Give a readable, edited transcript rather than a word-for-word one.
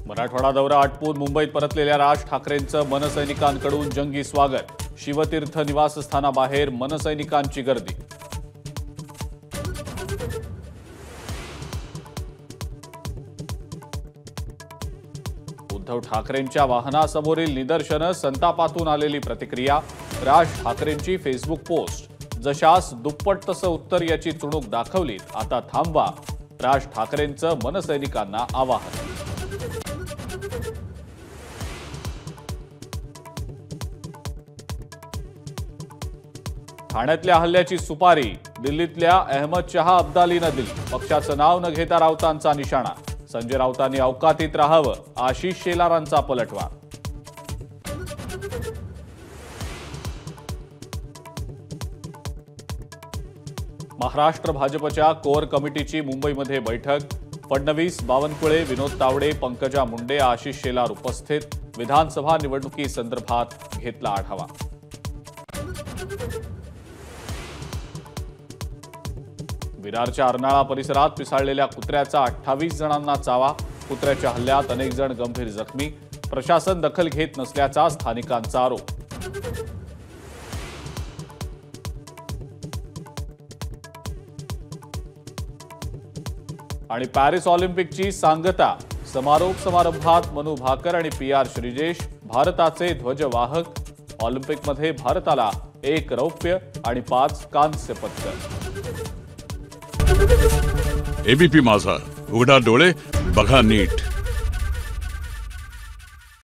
मराठवाडा दौरा आटपून मुंबईत परतलेल्या राज ठाकरेंचं मनसैनिकांकडून जंगी स्वागत। शिवतीर्थ निवासस्थानाबाहेर मनसैनिकांची गर्दी। उद्धव ठाकरेंच्या वाहनासमोरील निदर्शनं, संतापातून आलेली प्रतिक्रिया। राज ठाकरेंची फेसबुक पोस्ट। जशास दुप्पट तसं उत्तर याची चुणूक दाखवलीत, आता थांबवा। राज ठाकरेंचं मनसैनिकांना आवाहन। ठाण्यातल्या हल्ल्याची सुपारी दिल्लीतल्या अहमद शहा अब्दालीनं दिली। पक्षाचं नाव न घेता राऊतांचा निशाणा। संजय राऊतांनी अवकातीत राहावं, आशिष शेलारांचा पलटवार। महाराष्ट्र भाजपच्या कोर कमिटीची मुंबईमध्ये बैठक। फडणवीस, बावनकुळे, विनोद तावडे, पंकजा मुंडे, आशिष शेलार उपस्थित। विधानसभा निवडणुकीसंदर्भात घेतला आढावा। विरारच्या अर्नाळा परिसरात पिसाळलेल्या कुत्र्याचा 28 जणांना चावा। कुत्र्याच्या हल्ल्यात अनेक जण गंभीर जखमी। प्रशासन दखल घेत नसल्याचा स्थानिकांचा आरोप। आणि पॅरिस ऑलिम्पिकची सांगता। समारोप समारंभात मनू भाकर आणि PR श्रीजेश भारताचे ध्वजवाहक। ऑलिम्पिकमध्ये भारताला 1 रौप्य आणि 5 कांस्य पदक। ABP माझा, उघडा डोळे बघा नीट।